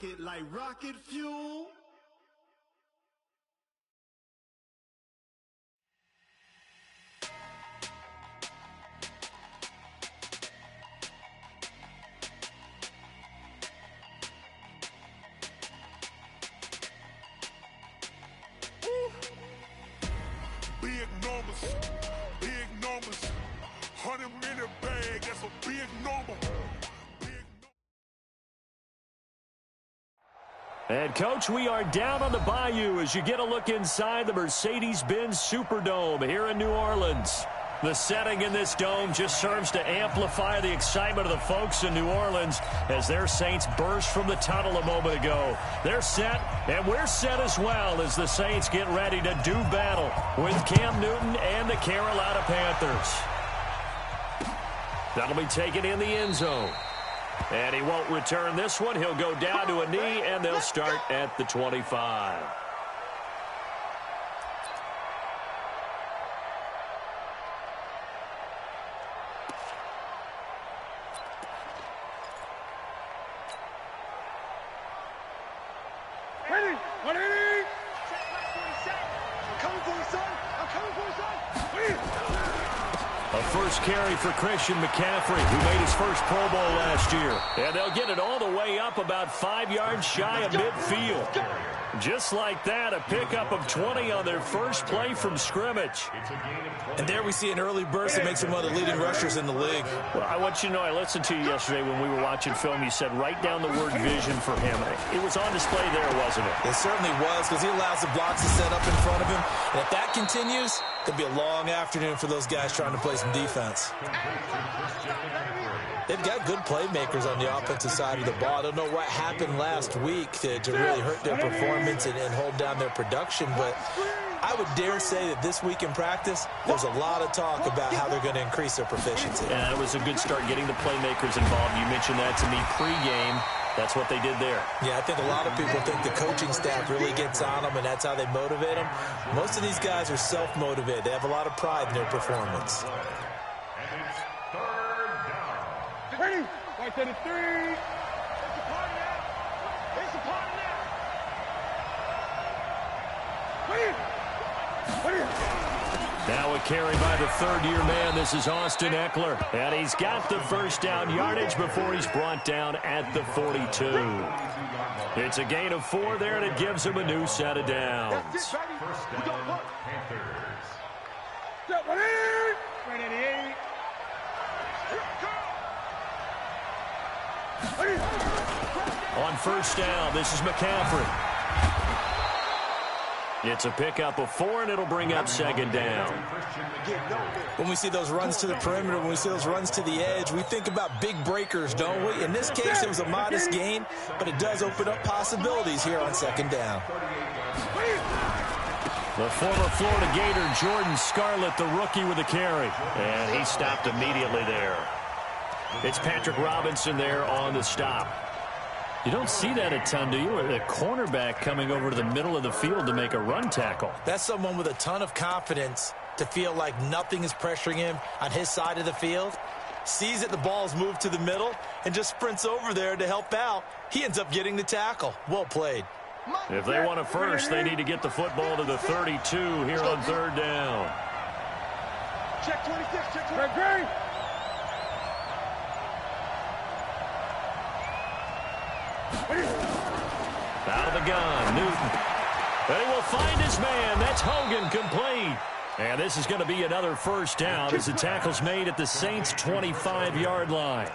rocket like rocket fuel. Big numbers, 100-minute bag, that's a big number. And, Coach, we are down on the bayou as you get a look inside the Mercedes-Benz Superdome here in New Orleans. The setting in this dome just serves to amplify the excitement of the folks in New Orleans as their Saints burst from the tunnel a moment ago. They're set, and we're set as well as the Saints get ready to do battle with Cam Newton and the Carolina Panthers. That'll be taken in the end zone. And he won't return this one. He'll go down to a knee, and they'll start at the 25. Ready? 180. I'm coming for you, son. I'm coming for you, son. A first carry for Christian McCaffrey, who made his first Pro Bowl last year. And they'll get it all the way up about 5 yards shy of midfield. Just like that, a pickup of 20 on their first play from scrimmage. And there we see an early burst that makes him one of the leading rushers in the league. Well, I want you to know, I listened to you yesterday when we were watching film. You said write down the word vision for him. It was on display there, wasn't it? It certainly was, because he allows the blocks to set up in front of him. And if that continues, it'll be a long afternoon for those guys trying to play some defense. They've got good playmakers on the offensive side of the ball. I don't know what happened last week to really hurt their performance and hold down their production, but I would dare say that this week in practice, there's a lot of talk about how they're going to increase their proficiency. And it was a good start getting the playmakers involved. You mentioned that to me pregame. That's what they did there. Yeah, I think a lot of people think the coaching staff really gets on them, and that's how they motivate them. Most of these guys are self-motivated. They have a lot of pride in their performance. Ready? Right to the 3. It's a party now. It's a party now. Ready? Now a carry by the third-year man. This is Austin Eckler. And he's got the first down yardage before he's brought down at the 42. It's a gain of 4 there, and it gives him a new set of downs. That's it, baby. We got one. Step 188. On first down, this is McCaffrey. It's a pickup of 4, and it'll bring up second down. When we see those runs to the perimeter, when we see those runs to the edge, we think about big breakers, don't we? In this case, it was a modest gain, but it does open up possibilities here on second down. The former Florida Gator, Jordan Scarlett, the rookie with a carry. And he stopped immediately there. It's Patrick Robinson there on the stop. You don't see that a ton, do you? A cornerback coming over to the middle of the field to make a run tackle. That's someone with a ton of confidence to feel like nothing is pressuring him on his side of the field. Sees that the ball's moved to the middle and just sprints over there to help out. He ends up getting the tackle. Well played. If they want a first, they need to get the football to the 32 here on third down. Check 26. Check 26. Out of the gun, Newton. They will find his man. That's Hogan, complete. And this is going to be another first down as the tackle's made at the Saints' 25-yard line.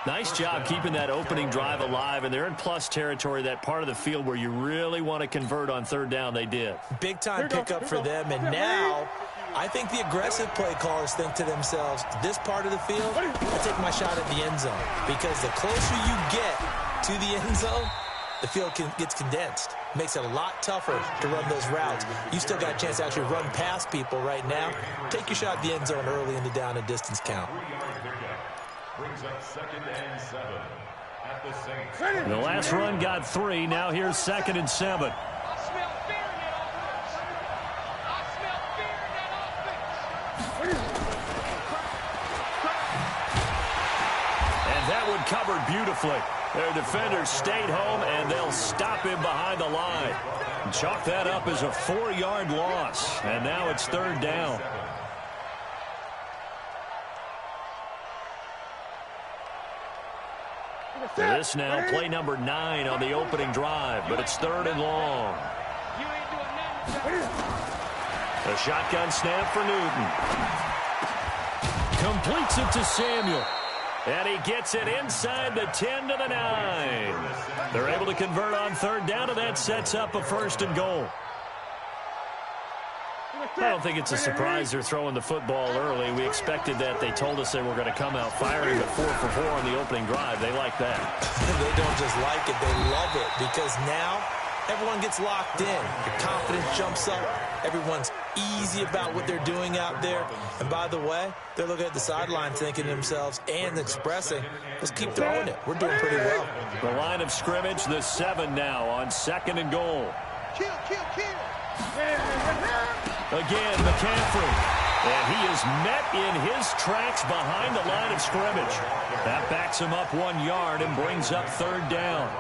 Nice job keeping that opening drive alive, and they're in plus territory, that part of the field where you really want to convert on third down. They did. Big-time pickup for them, and now I think the aggressive play callers think to themselves, this part of the field, I take my shot at the end zone, because the closer you get to the end zone, the field gets condensed. Makes it a lot tougher to run those routes. You still got a chance to actually run past people right now. Take your shot at the end zone early in the down and distance count. Brings up 2nd and 7 at the Saints. The last run got 3. Now here's 2nd and 7. I smell fear in that offense. I smell fear in that offense. And that one covered beautifully. beautifully. Their defenders stayed home, and they'll stop him behind the line. Chalk that up as a 4-yard loss, and now it's third down. This now play number 9 on the opening drive, but it's third and long. The shotgun snap for Newton. Completes it to Samuel. And he gets it inside the 10 to the 9. They're able to convert on third down, and that sets up a first and goal. I don't think it's a surprise they're throwing the football early. We expected that. They told us they were going to come out firing the 4 for 4 on the opening drive. They like that. They don't just like it, they love it, because now everyone gets locked in. Your confidence jumps up. Everyone's easy about what they're doing out there. And by the way, they're looking at the sideline thinking to themselves and expressing, let's keep throwing it. We're doing pretty well. The line of scrimmage, the 7 now on second and goal. Kill. Again, McCaffrey. And he is met in his tracks behind the line of scrimmage. That backs him up 1 yard and brings up third down.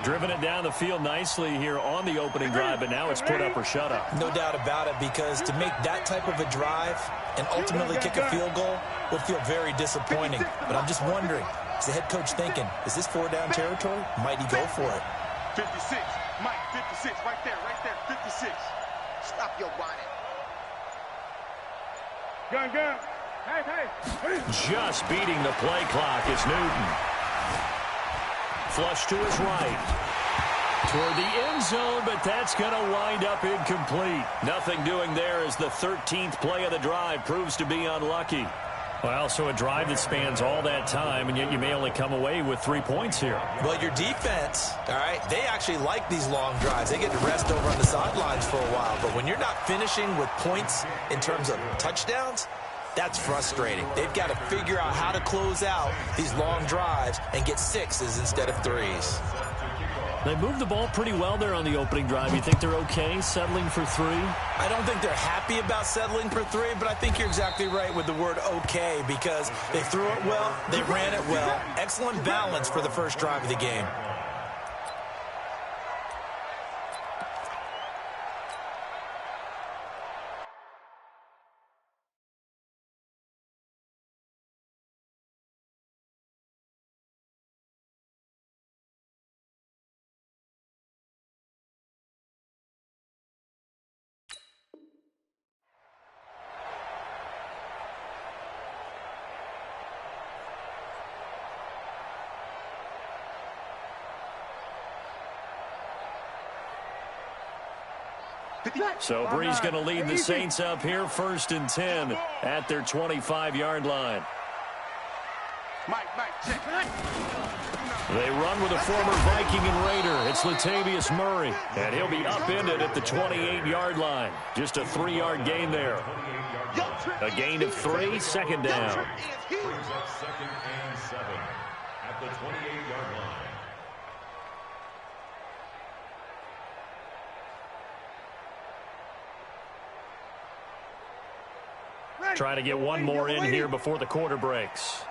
Driven it down the field nicely here on the opening drive, but now it's put up or shut up. No doubt about it, because to make that type of a drive and ultimately kick a field goal would feel very disappointing. But I'm just wondering, is the head coach thinking, is this 4-down territory? Might he go for it? 56. Mike, 56. Right there. 56. Stop your bonnet. Gun. Hey. Just beating the play clock is Newton. Flush to his right. Toward the end zone, but that's going to wind up incomplete. Nothing doing there as the 13th play of the drive proves to be unlucky. Well, so a drive that spans all that time, and yet you may only come away with 3 points here. Well, your defense, all right, they actually like these long drives. They get to rest over on the sidelines for a while. But when you're not finishing with points in terms of touchdowns, that's frustrating. They've got to figure out how to close out these long drives and get 6s instead of 3s. They moved the ball pretty well there on the opening drive. You think they're okay settling for 3? I don't think they're happy about settling for 3, but I think you're exactly right with the word okay, because they threw it well, they ran it well. Excellent balance for the first drive of the game. So Bree's going to lead the Saints up here, 1st and 10 at their 25-yard line. Mike, check. They run with a former Viking and Raider. It's Latavius Murray, and he'll be upended at the 28-yard line. Just a 3-yard gain there. A gain of 3, second down. Brings up 2nd and 7 at the 28-yard line. Trying to get one more in here before the quarter breaks.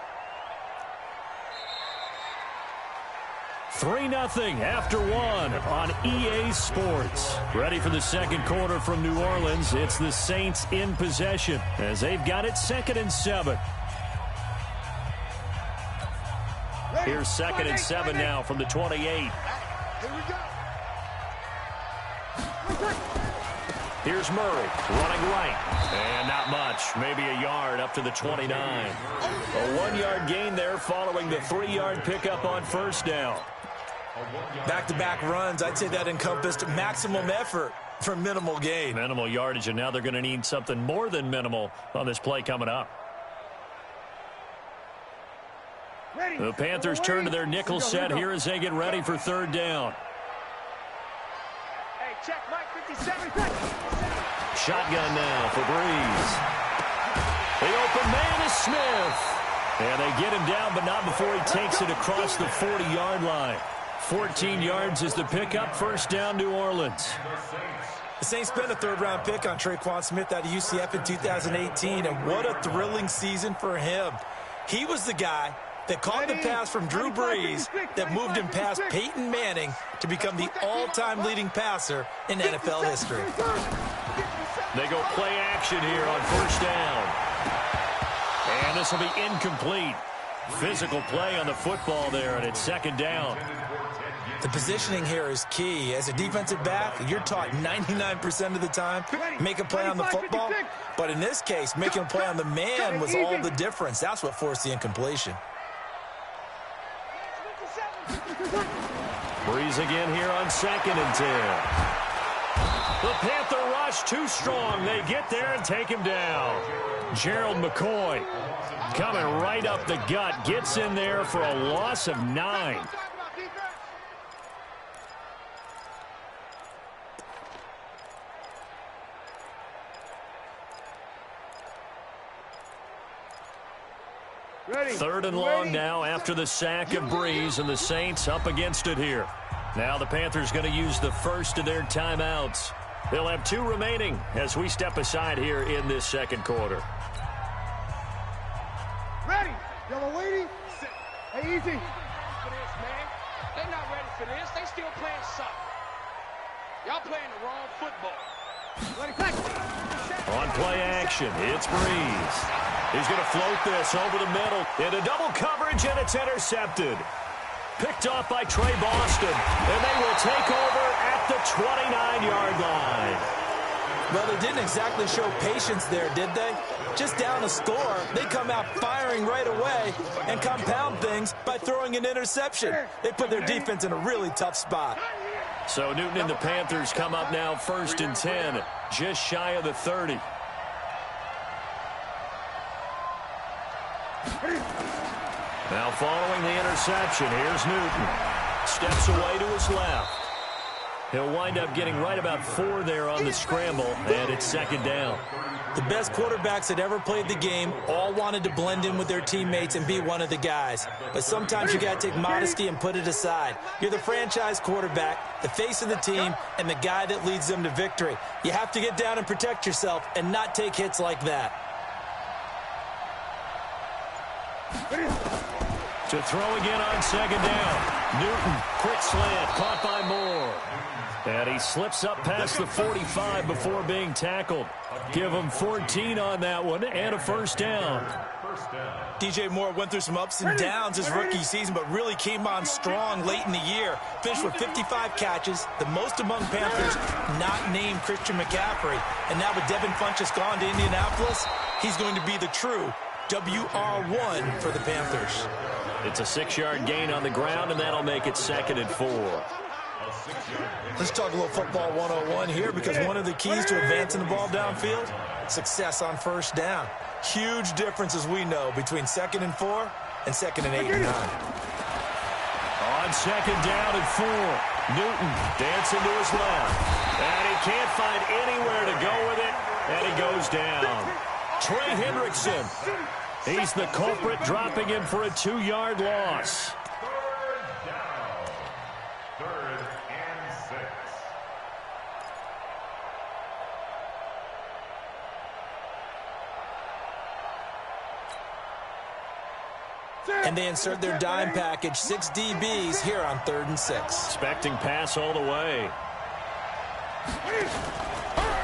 3-0 after 1 on EA Sports. Ready for the second quarter from New Orleans. It's the Saints in possession as they've got it 2nd and 7. Here's 2nd and 7 now from the 28. Here we go. Here's Murray running right. And not much. Maybe a yard up to the 29. A 1-yard gain there following the 3-yard pickup on first down. Back-to-back runs, I'd say that encompassed maximum effort for minimal gain. Minimal yardage, and now they're going to need something more than minimal on this play coming up. The Panthers turn to their nickel set here as they get ready for third down. Hey, check Mike, 57. Shotgun now for Breeze. The open man is Smith. And they get him down, but not before he takes it across the 40-yard line. 14 yards is the pickup. First down, New Orleans. The Saints spent a third-round pick on Traquan Smith out of UCF in 2018, and what a thrilling season for him. He was the guy They caught the pass from Drew Brees that moved him past Peyton Manning to become the all-time leading passer in NFL history. They go play action here on first down. And this will be incomplete. Physical play on the football there, and it's second down. The positioning here is key. As a defensive back, you're taught 99% of the time, make a play on the football. But in this case, making a play on the man was all the difference. That's what forced the incompletion. Breeze again here on 2nd and 10. The Panther rush too strong. They get there and take him down. Gerald McCoy coming right up the gut. Gets in there for a loss of 9. Third and long now after the sack of Breeze, and the Saints up against it here. Now the Panthers going to use the first of their timeouts. They'll have 2 remaining as we step aside here in this second quarter. Ready. Yellow lady. Hey, easy. For this, man. They're not ready for this. They still playing soccer. Y'all playing the wrong football. On play action, it's Breeze. He's going to float this over the middle into double coverage, and it's intercepted. Picked off by Trey Boston, and they will take over at the 29-yard line. Well, they didn't exactly show patience there, did they? Just down a score, they come out firing right away and compound things by throwing an interception. They put their defense in a really tough spot. So Newton and the Panthers come up now 1st and 10, just shy of the 30. Now following the interception, here's Newton. Steps away to his left. He'll wind up getting right about 4 there on the scramble, and it's second down. The best quarterbacks that ever played the game all wanted to blend in with their teammates and be one of the guys. But sometimes you got to take modesty and put it aside. You're the franchise quarterback, the face of the team, and the guy that leads them to victory. You have to get down and protect yourself and not take hits like that. To throw again on second down. Newton, quick slant, caught by Moore. And he slips up past the 45 before being tackled. Give him 14 on that one and a first down. DJ Moore went through some ups and downs his rookie season, but really came on strong late in the year. Finished with 55 catches, the most among Panthers not named Christian McCaffrey. And now with Devin Funchess gone to Indianapolis, he's going to be the true WR1 for the Panthers. It's a 6-yard gain on the ground, and that'll make it 2nd and 4. Let's talk a little football 101 here, because one of the keys to advancing the ball downfield, success on first down. Huge difference, as we know, between 2nd and 4 and 2nd and 8 and 9. On second down and 4, Newton dancing to his left. And he can't find anywhere to go with it, and he goes down. Trey Hendrickson, he's the culprit, dropping him for a 2-yard loss. And they insert their dime package, 6 DBs here on 3rd and 6. Expecting pass all the way.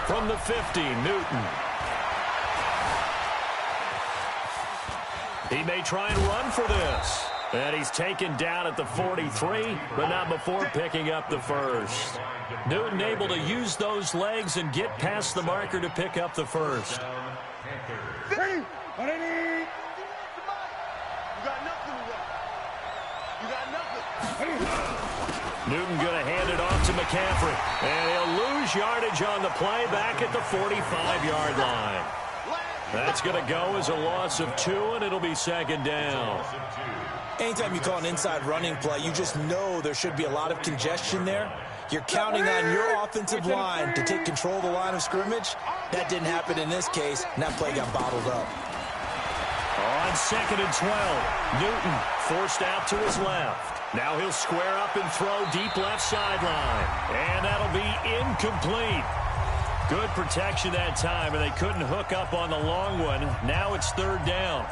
From the 50, Newton. He may try and run for this. And he's taken down at the 43, but not before picking up the first. Newton able to use those legs and get past the marker to pick up the first. Newton going to hand it off to McCaffrey. And he'll lose yardage on the play back at the 45-yard line. That's going to go as a loss of 2, and it'll be second down. Anytime you call an inside running play, you just know there should be a lot of congestion there. You're counting on your offensive line to take control of the line of scrimmage. That didn't happen in this case, and that play got bottled up. On second and 12, Newton forced out to his left. Now he'll square up and throw deep left sideline. And that'll be incomplete. Good protection that time, and they couldn't hook up on the long one. Now it's 3rd down.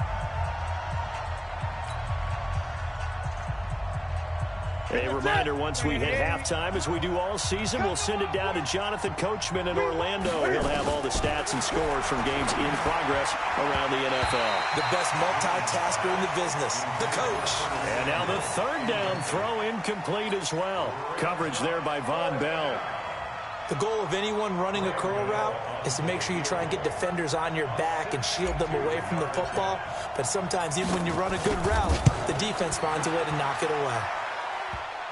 A reminder, once we hit halftime, as we do all season, we'll send it down to Jonathan Coachman in Orlando. He'll have all the stats and scores from games in progress around the NFL. The best multitasker in the business, the coach. And now the third down throw incomplete as well. Coverage there by Von Bell. The goal of anyone running a curl route is to make sure you try and get defenders on your back and shield them away from the football. But sometimes, even when you run a good route, the defense finds a way to knock it away.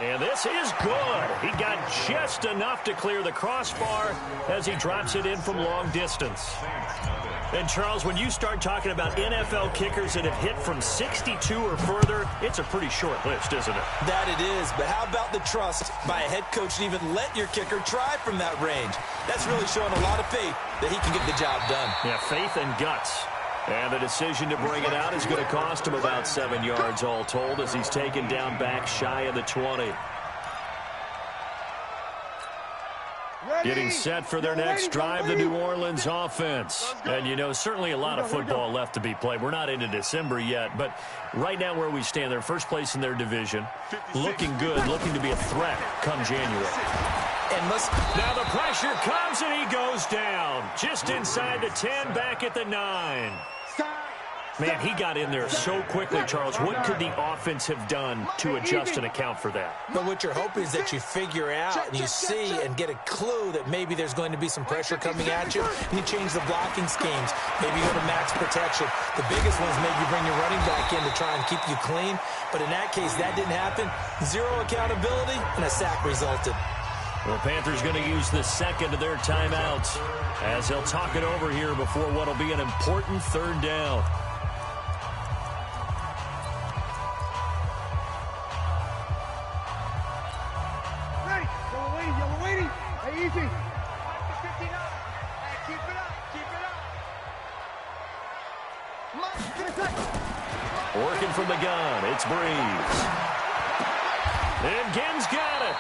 And this is good. He got just enough to clear the crossbar as he drops it in from long distance. And, Charles, when you start talking about NFL kickers that have hit from 62 or further, it's a pretty short list, isn't it? That it is, but how about the trust by a head coach to even let your kicker try from that range? That's really showing a lot of faith that he can get the job done. Yeah, faith and guts. And the decision to bring it out is going to cost him about 7 yards all told as he's taken down back shy of the 20. Getting set for their next drive, the New Orleans offense. And, you know, certainly a lot of football left to be played. We're not into December yet, but right now where we stand, they're first place in their division. Looking good, looking to be a threat come January. And now the pressure comes and he goes down. Just inside the 10, back at the 9. Man, he got in there so quickly, Charles. What could the offense have done to adjust and account for that? But what you're hoping is that you figure out and you see and get a clue that maybe there's going to be some pressure coming at you, and you change the blocking schemes. Maybe you go to max protection. The biggest one is maybe you bring your running back in to try and keep you clean. But in that case, that didn't happen. Zero accountability, and a sack resulted. Well, Panthers going to use the second of their timeouts as they'll talk it over here before what will be an important third down. Easy. 59. Hey, keep it up. Keep it up. Working from the gun, it's Breeze. And Ginn's got it.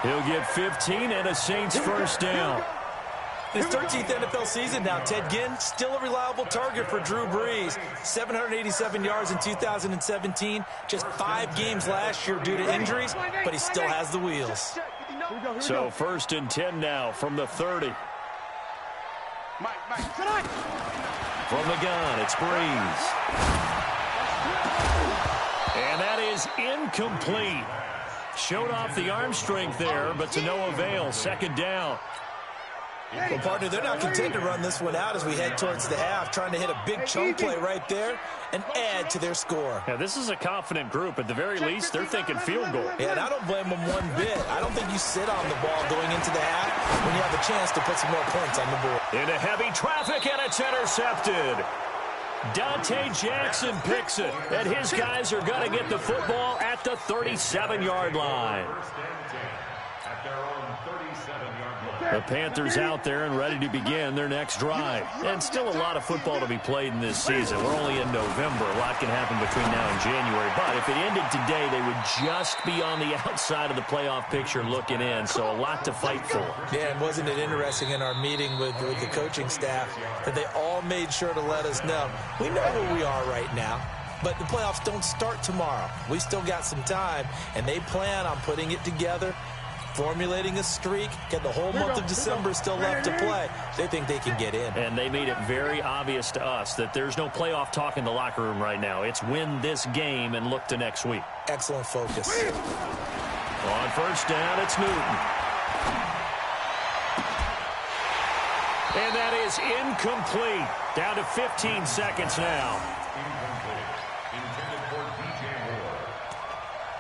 He'll get 15 and a Saints first down. His 13th NFL season now, Ted Ginn, still a reliable target for Drew Brees. 787 yards in 2017, just 5 games last year due to injuries, but he still has the wheels. So first and 10 now from the 30. From the gun, it's Breeze. And that is incomplete. Showed off the arm strength there, but to no avail. Second down. Well, partner, they're not content to run this one out as we head towards the half, trying to hit a big chunk play right there and add to their score. Yeah, this is a confident group. At the very least, they're thinking field goal. Yeah, and I don't blame them one bit. I don't think you sit on the ball going into the half when you have a chance to put some more points on the board. Into heavy traffic, and it's intercepted. Dante Jackson picks it, and his guys are going to get the football at the 37-yard line. The Panthers out there and ready to begin their next drive. And still a lot of football to be played in this season. We're only in November. A lot can happen between now and January. But if it ended today, they would just be on the outside of the playoff picture looking in. So a lot to fight for. Yeah, and wasn't it interesting in our meeting with the coaching staff that they all made sure to let us know, we know where we are right now. But the playoffs don't start tomorrow. We still got some time, and they plan on putting it together, formulating a streak, get the whole month of December still left to play. They think they can get in. And they made it very obvious to us that there's no playoff talk in the locker room right now. It's win this game and look to next week. Excellent focus. On first down, it's Newton. And that is incomplete. Down to 15 seconds now. Intended for DJ Moore.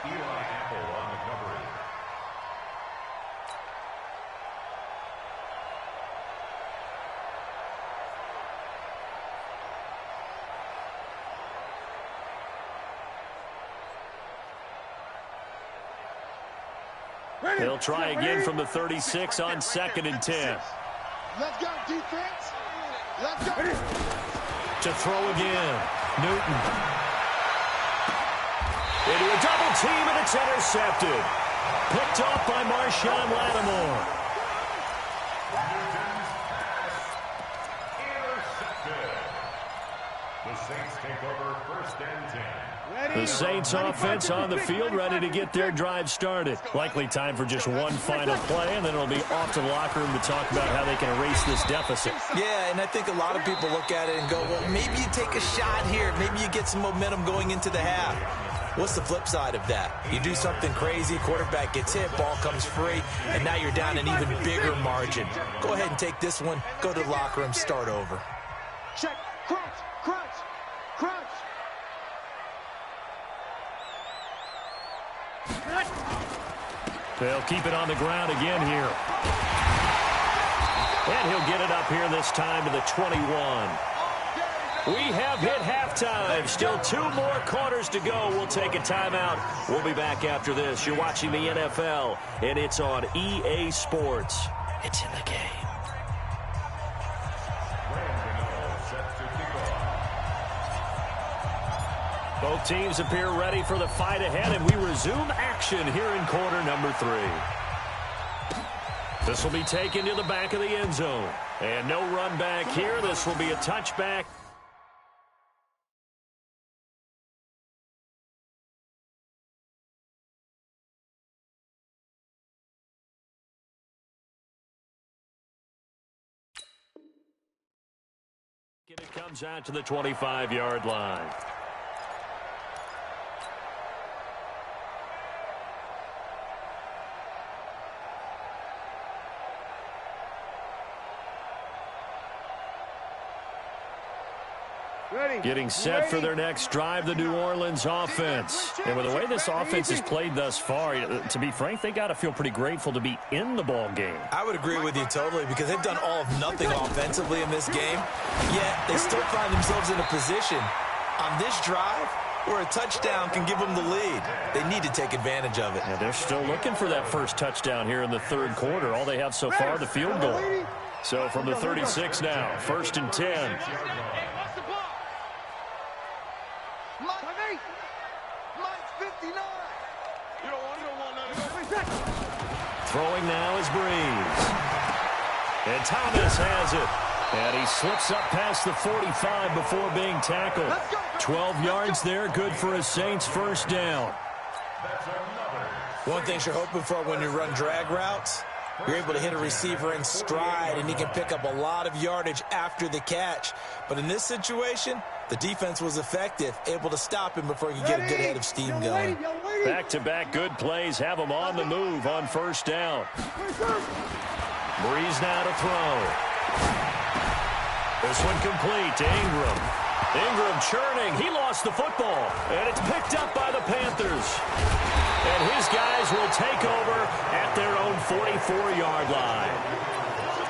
Eli Apple on the coverage. They'll try again from the 36 on 2nd and 10. Let's go, defense. Let's go. To throw again. Newton. Into a double team, and it's intercepted. Picked off by Marshawn Lattimore. Intercepted. The Saints take over 1st and 10. The Saints offense on the field, ready to get their drive started. Likely time for just one final play, and then it'll be off to the locker room to talk about how they can erase this deficit. Yeah, and I think a lot of people look at it and go, well, maybe you take a shot here. Maybe you get some momentum going into the half. What's the flip side of that? You do something crazy, quarterback gets hit, ball comes free, and now you're down an even bigger margin. Go ahead and take this one, go to the locker room, start over. Check. Crunch. Crunch. Crunch. They'll keep it on the ground again here. And he'll get it up here this time to the 21. We have hit halftime. Still 2 more quarters to go. We'll take a timeout. We'll be back after this. You're watching the NFL, and it's on EA Sports. It's in the game. Both teams appear ready for the fight ahead, and we resume action here in quarter number 3. This will be taken to the back of the end zone. And no run back here. This will be a touchback. And it comes out to the 25-yard line. Getting set for their next drive, the New Orleans offense. And with the way this offense has played thus far, to be frank, they got to feel pretty grateful to be in the ball game. I would agree with you totally because they've done all of nothing offensively in this game, yet they still find themselves in a position on this drive where a touchdown can give them the lead. They need to take advantage of it. And they're still looking for that first touchdown here in the third quarter. All they have so far, the field goal. So from the 36 now, 1st and 10. Throwing now is Breeze. And Thomas has it. And he slips up past the 45 before being tackled. 12 yards there, good for a Saints first down. One thing you're hoping for when you run drag routes, you're able to hit a receiver in stride, and he can pick up a lot of yardage after the catch. But in this situation, the defense was effective, able to stop him before he could get a good head of steam going. Back-to-back good plays have him on the move on first down. Breeze now to throw. This one complete to Ingram. Ingram churning. He lost the football, and it's picked up by the Panthers. And his guys will take over at their own 44-yard line.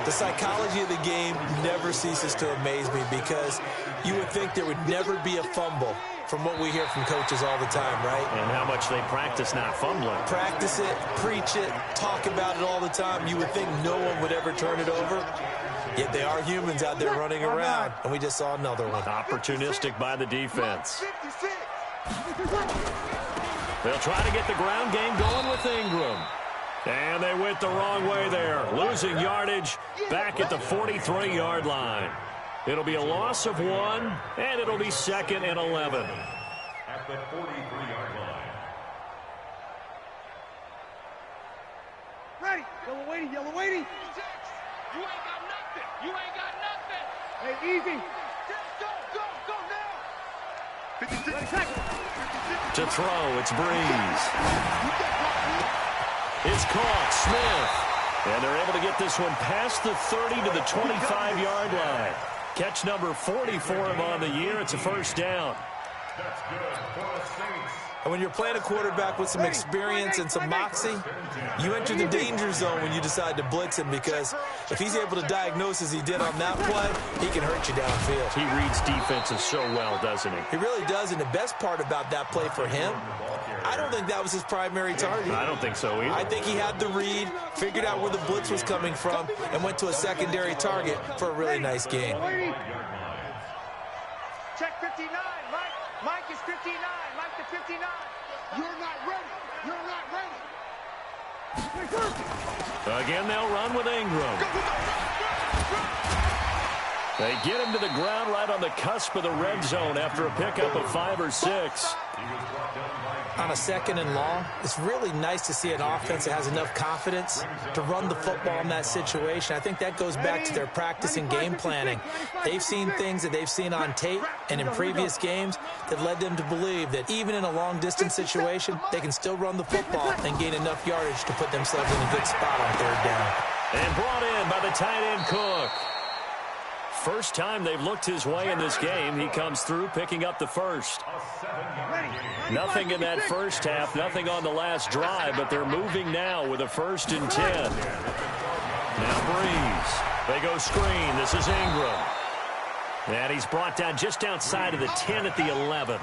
The psychology of the game never ceases to amaze me because you would think there would never be a fumble from what we hear from coaches all the time, right? And how much they practice not fumbling. Practice it, preach it, talk about it all the time. You would think no one would ever turn it over. Yet they are humans out there running around, and we just saw another one. Opportunistic by the defense. They'll try to get the ground game going with Ingram. And they went the wrong way there, losing yardage back at the 43-yard line. It'll be a loss of 1, and it'll be 2nd and 11. At the 43-yard line. Ready. Yellow weighty, yellow weighty. You ain't got nothing. You ain't got nothing. Hey, easy. Go, go, go now. To throw, it's Breeze. It's caught, Smith. And they're able to get this one past the 30 to the 25-yard line. Catch number 40 for him on the year. It's a first down. That's good for the Saints. And when you're playing a quarterback with some experience and some moxie, you enter the danger zone when you decide to blitz him because if he's able to diagnose as he did on that play, he can hurt you downfield. He reads defenses so well, doesn't he? He really does, and the best part about that play for him, I don't think that was his primary target. I don't think so either. I think he had the read, figured out where the blitz was coming from, and went to a secondary target for a really nice game. Check 59. Mike is 59. Mike to 59. You're not ready. You're not ready. Again, they'll run with Ingram. They get him to the ground right on the cusp of the red zone after a pickup of 5 or 6. On a 2nd and long, it's really nice to see an offense that has enough confidence to run the football in that situation. I think that goes back to their practice and game planning. They've seen things that they've seen on tape and in previous games that led them to believe that even in a long-distance situation, they can still run the football and gain enough yardage to put themselves in a good spot on 3rd down. And brought in by the tight end Cook. First time they've looked his way in this game. He comes through picking up the first. Nothing in that first half, nothing on the last drive, but they're moving now with a 1st and 10. Now Breeze. They go screen. This is Ingram. And he's brought down just outside of the 10 at the 11.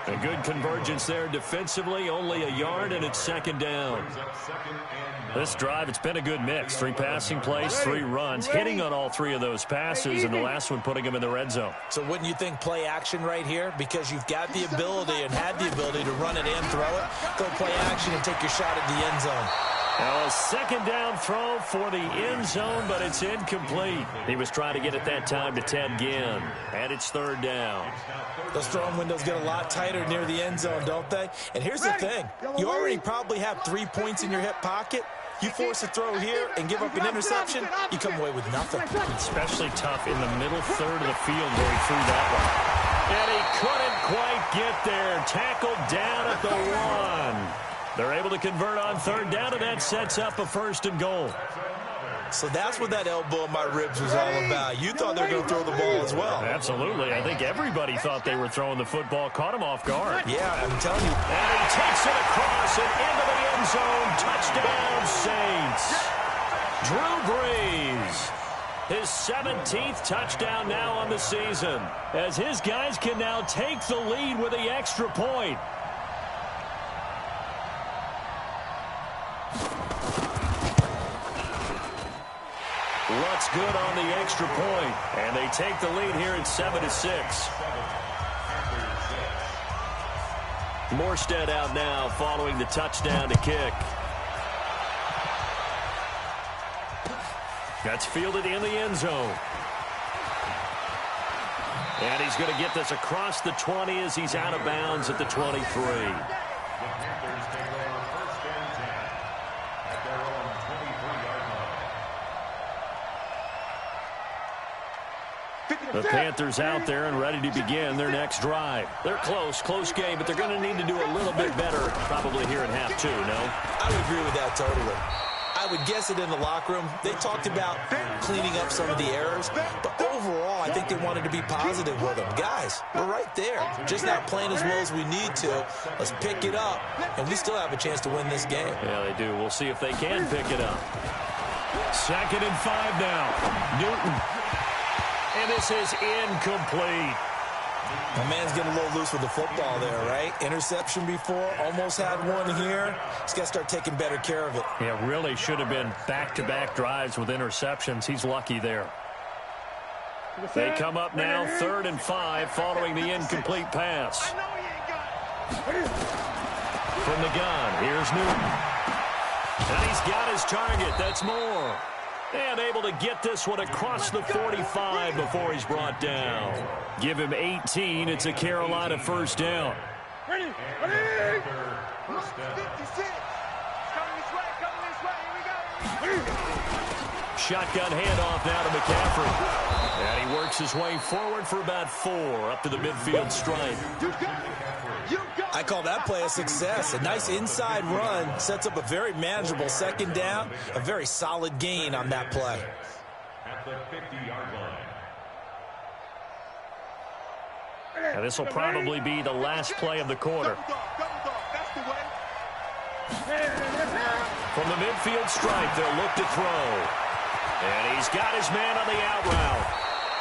A good convergence there defensively, only a yard, and it's 2nd down. This drive, it's been a good mix. 3 passing plays, 3 runs, hitting on all 3 of those passes, and the last one putting him in the red zone. So wouldn't you think play action right here? Because you've got the ability and had the ability to run it and throw it. Go play action and take your shot at the end zone. Now a 2nd down throw for the end zone, but it's incomplete. He was trying to get it that time to Ted Ginn, and it's 3rd down. Those throwing windows get a lot tighter near the end zone, don't they? And here's the thing. You already probably have 3 points in your hip pocket. You force a throw here and give up an interception, you come away with nothing. Especially tough in the middle 3rd of the field where he threw that one. And he couldn't quite get there. Tackled down at the 1. They're able to convert on 3rd down, and that sets up a 1st and goal. So that's what that elbow in my ribs was all about. You thought they were going to throw the ball as well. Absolutely. I think everybody thought they were throwing the football. Caught him off guard. Yeah, I'm telling you. And he takes it across and into the end zone. Touchdown, Saints. Drew Brees. His 17th touchdown now on the season, as his guys can now take the lead with the extra point. What's good on the extra point, and they take the lead here at 7-6. Morstead out now following the touchdown to kick. That's fielded in the end zone. And he's going to get this across the 20 as he's out of bounds at the 23. The Panthers out there and ready to begin their next drive. They're close game, but they're going to need to do a little bit better probably here in half 2, no? I would agree with that totally. I would guess it in the locker room. They talked about cleaning up some of the errors, but overall, I think they wanted to be positive with them. Guys, we're right there. Just not playing as well as we need to. Let's pick it up, and we still have a chance to win this game. Yeah, they do. We'll see if they can pick it up. 2nd and 5 now. Newton. And this is incomplete. My man's getting a little loose with the football there, right? Interception before, almost had one here. He's got to start taking better care of it. Yeah, really should have been back-to-back drives with interceptions. He's lucky there. They come up now, 3rd and 5, following the incomplete pass. From the gun, here's Newton. And he's got his target. That's Moore. And able to get this one across the 45 before he's brought down. Give him 18. It's a Carolina 1st down. Ready. 56. Coming this way. Here we go. Shotgun handoff now to McCaffrey. And he works his way forward for about 4 up to the midfield stripe. I call that play a success. A nice inside run sets up a very manageable 2nd down. A very solid gain on that play. At the 50-yard line. And this will probably be the last play of the quarter. From the midfield stripe, they'll look to throw. And he's got his man on the out route.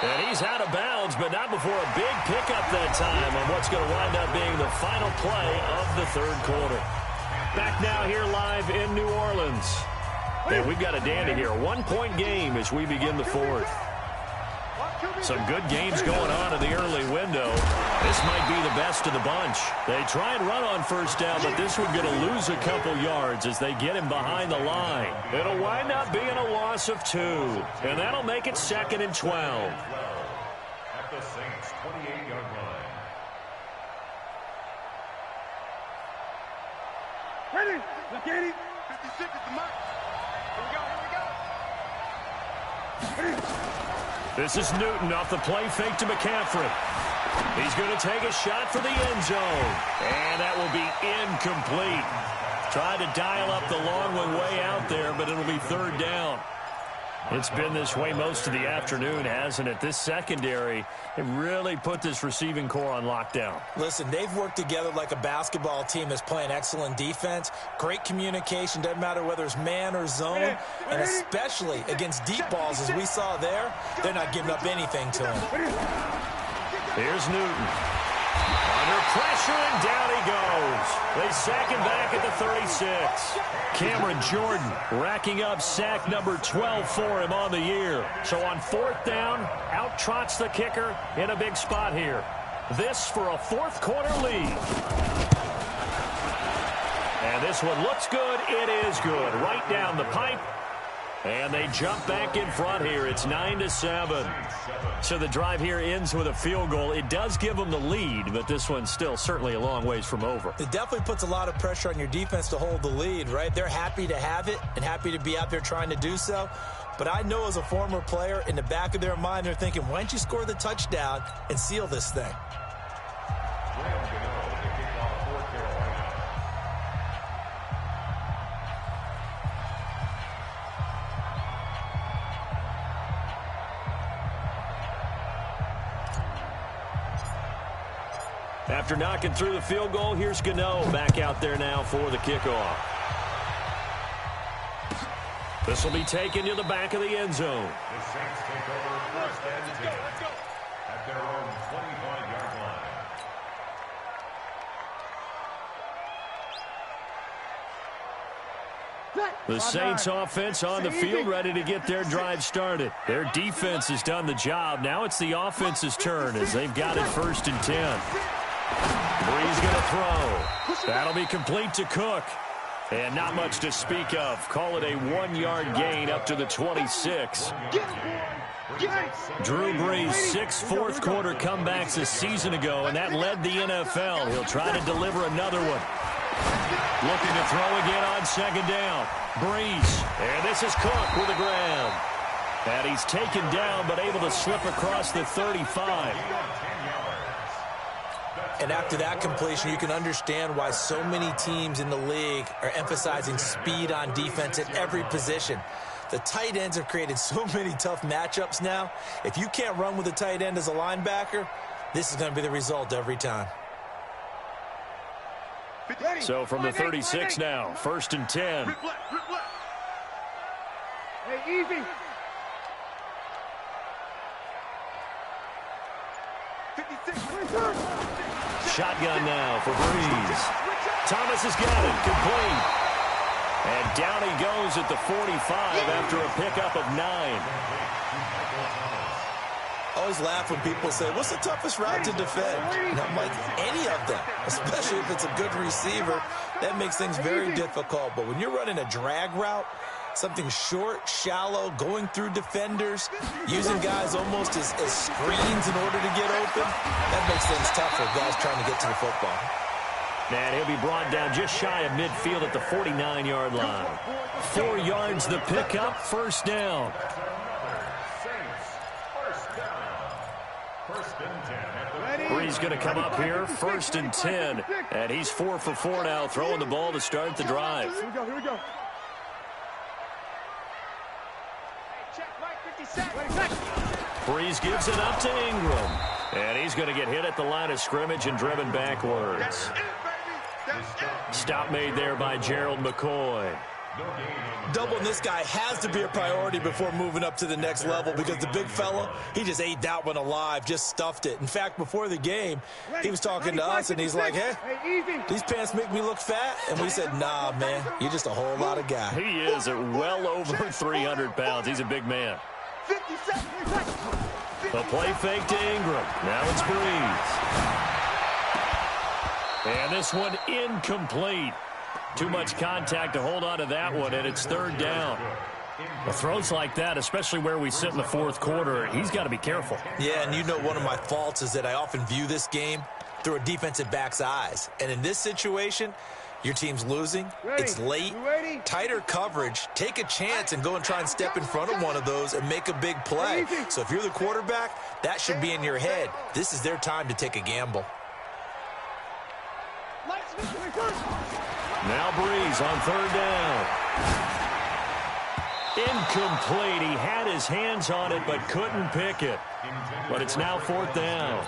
And he's out of bounds, but not before a big pickup that time on what's going to wind up being the final play of the 3rd quarter. Back now here live in New Orleans. And we've got a dandy here. 1-point game as we begin the 4th. Some good games going on in the early window. This might be the best of the bunch. They try and run on 1st down, but this one's going to lose a couple yards as they get him behind the line. It'll wind up being a loss of 2, and that'll make it 2nd and 12. Get it. 56 is the mark. Here we go. This is Newton off the play fake to McCaffrey. He's going to take a shot for the end zone. And that will be incomplete. Tried to dial up the long one way out there, but it'll be third down. It's been this way most of the afternoon, hasn't it? This secondary, it really put this receiving core on lockdown. Listen, they've worked together like a basketball team that's playing excellent defense. Great communication, doesn't matter whether it's man or zone. And especially against deep balls, as we saw there, they're not giving up anything to him. Here's Newton. Under pressure, and down he goes. They sack him back at the 36. Cameron Jordan racking up sack number 12 for him on the year. So on fourth down, out trots the kicker in a big spot here. This for a fourth quarter lead. And this one looks good. It is good. Right down the pipe. And they jump back in front here. It's 9-7. So the drive here ends with a field goal. It does give them the lead, but this one's still certainly a long ways from over. It definitely puts a lot of pressure on your defense to hold the lead, right? They're happy to have it and happy to be out there trying to do so. But I know as a former player, in the back of their mind, they're thinking, why don't you score the touchdown and seal this thing? After knocking through the field goal, here's Gano back out there now for the kickoff. This will be taken to the back of the end zone. The Saints take over first and 10 at their own 25-yard line. The Saints offense on the field, ready to get their drive started. Their defense has done the job. Now it's the offense's turn as they've got it first and 10. Breeze going to throw. That'll be complete to Cook. And not much to speak of. Call it a 1-yard gain up to the 26. Drew Brees, 6 fourth-quarter comebacks a season ago, and that led the NFL. He'll try to deliver another one. Looking to throw again on second down. Breeze. And this is Cook with a grab. And he's taken down, but able to slip across the 35. And after that completion, you can understand why so many teams in the league are emphasizing speed on defense at every position. The tight ends have created so many tough matchups now. If you can't run with a tight end as a linebacker, this is going to be the result every time. So from the 36 now, first and 10. Hey, easy. 56. Shotgun now for Breeze. Thomas has got it, complete. And down he goes at the 45 after a pickup of 9. I always laugh when people say, what's the toughest route to defend? And I'm like, any of them, especially if it's a good receiver. That makes things very difficult. But when you're running a drag route, something short, shallow, going through defenders, using guys almost as screens in order to get open, that makes things tough for guys trying to get to the football. And he'll be brought down just shy of midfield at the 49-yard line. 4 yards the pickup, first down. Breeze going to come up here, first and 10. And he's 4 for 4 now, throwing the ball to start the drive. Here we go, here we go. Breeze gives it up to Ingram. And he's going to get hit at the line of scrimmage and driven backwards. Stop made there by Gerald McCoy. Doubling this guy has to be a priority before moving up to the next level because the big fella, he just ate that one alive, just stuffed it. In fact, before the game, he was talking to us, and he's like, hey, these pants make me look fat. And we said, nah, man, you're just a whole lot of guy. He is at well over 300 pounds. He's a big man. The play fake to Ingram. Now it's Breeze. And this one incomplete. Too much contact to hold on to that one, and it's third down. Well, throws like that, especially where we sit in the fourth quarter, he's got to be careful. Yeah, and you know one of my faults is that I often view this game through a defensive back's eyes. And in this situation, Your team's losing. It's late. Tighter coverage. Take a chance and go and try and step in front of one of those and make a big play. So if you're the quarterback, that should be in your head. This is their time to take a gamble. Now Breeze on third down. Incomplete. He had his hands on it but couldn't pick it. But it's now fourth down.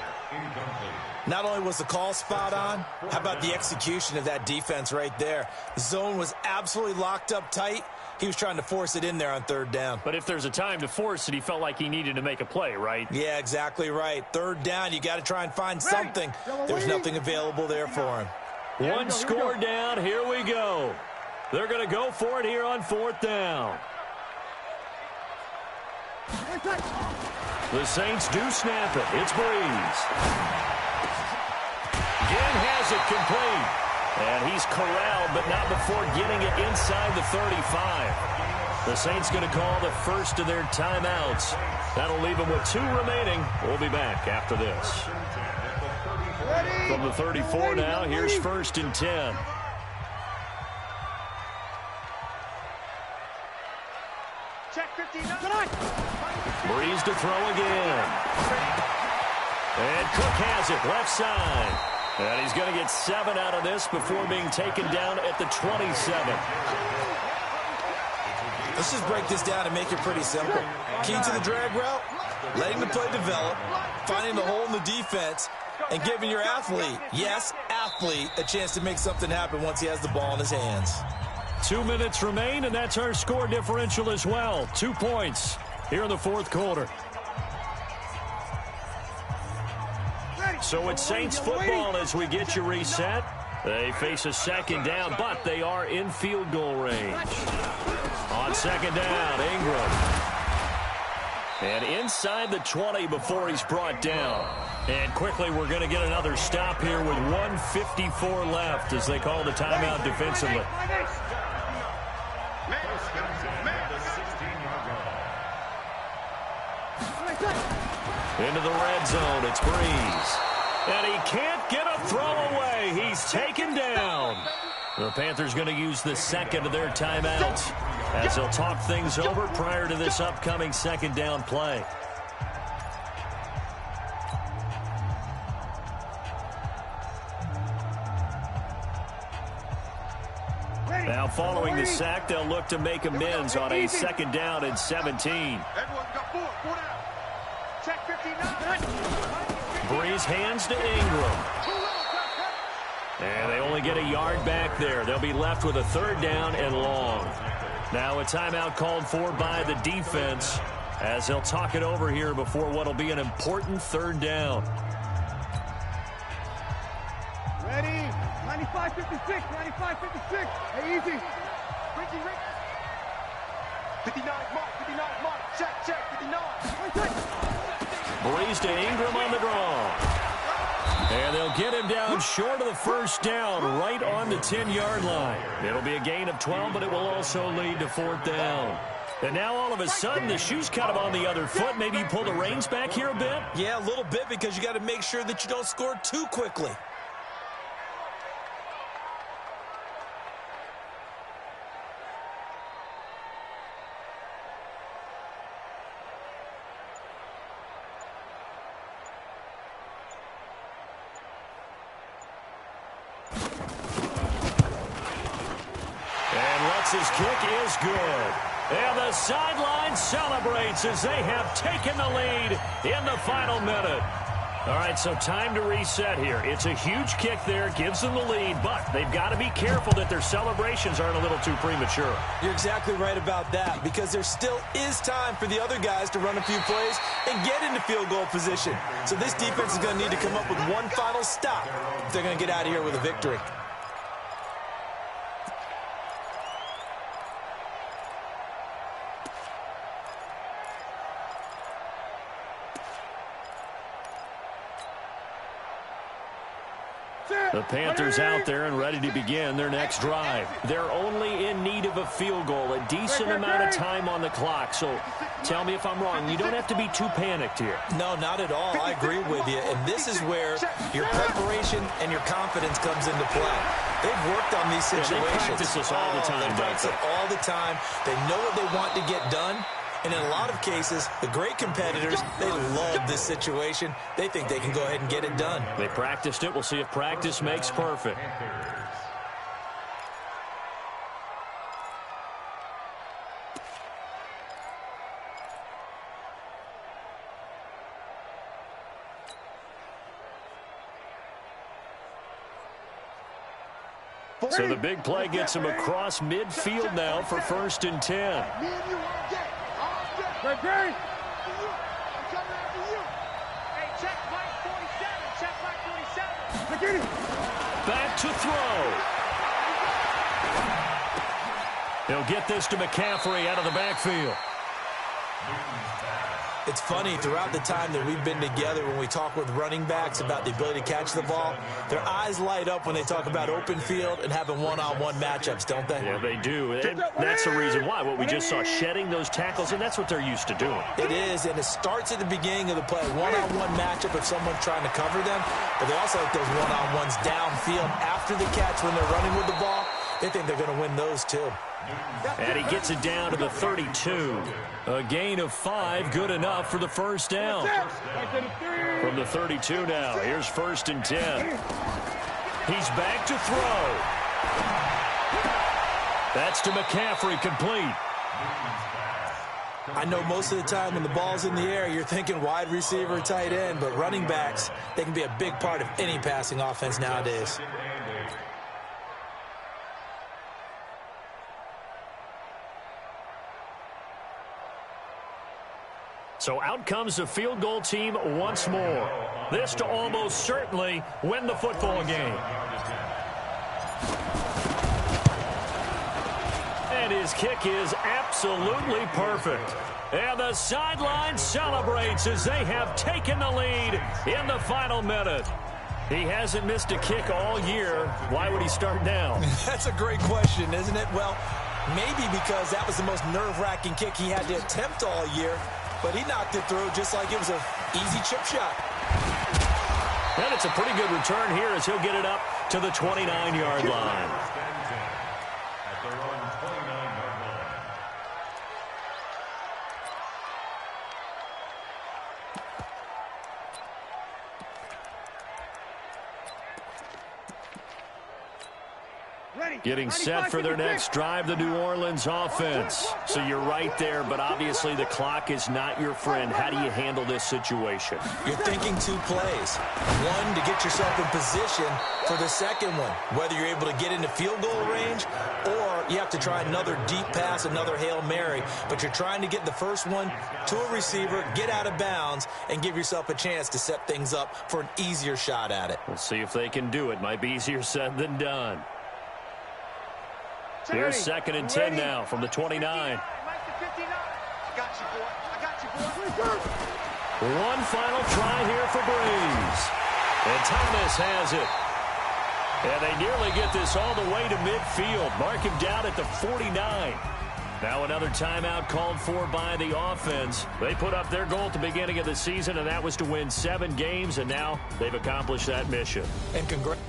Not only was the call spot on, how about the execution of that defense right there? The zone was absolutely locked up tight. He was trying to force it in there on third down. But if there's a time to force it, he felt like he needed to make a play, right? Yeah, exactly right. Third down, you got to try and find something. There's nothing available there for him. One score down. Here we go. They're going to go for it here on fourth down. The Saints do snap it. It's Breeze. Again has it complete. And he's corralled, but not before getting it inside the 35. The Saints going to call the first of their timeouts. That'll leave them with 2 remaining. We'll be back after this. From the 34 now, here's first and 10. Check 59. Breeze to throw again. And Cook has it left side. And he's going to get 7 out of this before being taken down at the 27. Let's just break this down and make it pretty simple. Key to the drag route, letting the play develop, finding the hole in the defense, and giving your athlete, yes, athlete, a chance to make something happen once he has the ball in his hands. 2 minutes remain, and that's our score differential as well. 2 points here in the fourth quarter. So it's Saints football as we get you reset. They face a second down, but they are in field goal range. On second down, Ingram. And inside the 20 before he's brought down. And quickly, we're going to get another stop here with 1:54 left as they call the timeout defensively. Into the red zone, it's Breeze. And he can't get a throw away. He's taken down. The Panthers going to use the second of their timeouts as they'll talk things over prior to this upcoming second down play. Now following the sack, they'll look to make amends on a second down and 17. Breeze hands to Ingram. And they only get a yard back there. They'll be left with a third down and long. Now a timeout called for by the defense as they'll talk it over here before what will be an important third down. Ready? 95-56, 95-56. Hey, easy. Ricky. 59 mark, check, 59. Breeze to Ingram on the draw. And they'll get him down short of the first down, right on the 10-yard line. It'll be a gain of 12, but it will also lead to fourth down. And now all of a sudden, the shoe's kind of on the other foot. Maybe you pull the reins back here a bit? Yeah, a little bit because you got to make sure that you don't score too quickly. His kick is good. And the sideline celebrates as they have taken the lead in the final minute. All right, so time to reset here. It's a huge kick there, gives them the lead, but they've got to be careful that their celebrations aren't a little too premature. You're exactly right about that because there still is time for the other guys to run a few plays and get into field goal position. So this defense is going to need to come up with one final stop if they're going to get out of here with a victory. The Panthers out there and ready to begin their next drive. They're only in need of a field goal, a decent amount of time on the clock. So tell me if I'm wrong. You don't have to be too panicked here. No, not at all. I agree with you. And this is where your preparation and your confidence comes into play. They've worked on these situations. They practice this all the time. They practice it all the time. They know what they want to get done. And in a lot of cases, the great competitors, they love this situation. They think they can go ahead and get it done. They practiced it. We'll see if practice makes perfect. So the big play gets him across midfield now for 1st and 10. I'm coming after you. Hey, check flight 47. Check flight 47. Back to throw. He'll get this to McCaffrey out of the backfield. It's funny, throughout the time that we've been together, when we talk with running backs about the ability to catch the ball, their eyes light up when they talk about open field and having one-on-one matchups, don't they? Yeah, they do. And that's the reason why. What we just saw, shedding those tackles, and that's what they're used to doing. It is, and it starts at the beginning of the play. One-on-one matchup if someone's trying to cover them, but they also like those one-on-ones downfield after the catch when they're running with the ball. They think they're going to win those, too. And he gets it down to the 32. A gain of 5, good enough for the first down. From the 32 now, here's 1st and 10. He's back to throw. That's to McCaffrey, complete. I know most of the time when the ball's in the air, you're thinking wide receiver, tight end, but running backs, they can be a big part of any passing offense nowadays. So out comes the field goal team once more. This to almost certainly win the football game. And his kick is absolutely perfect. And the sideline celebrates as they have taken the lead in the final minute. He hasn't missed a kick all year. Why would he start now? That's a great question, isn't it? Well, maybe because that was the most nerve-wracking kick he had to attempt all year. But he knocked it through just like it was an easy chip shot. And it's a pretty good return here as he'll get it up to the 29-yard line. Getting set for their next drive, the New Orleans offense. So you're right there, but obviously the clock is not your friend. How do you handle this situation? You're thinking 2 plays. One, to get yourself in position for the second one, whether you're able to get into field goal range or you have to try another deep pass, another Hail Mary. But you're trying to get the first one to a receiver, get out of bounds, and give yourself a chance to set things up for an easier shot at it. We'll see if they can do it. Might be easier said than done. Here's 2nd and 10 now from the 29. I got you, boy. I got you, boy. One final try here for Breeze. And Thomas has it. And they nearly get this all the way to midfield. Mark him down at the 49. Now another timeout called for by the offense. They put up their goal at the beginning of the season, and that was to win 7 games, and now they've accomplished that mission. And congrats.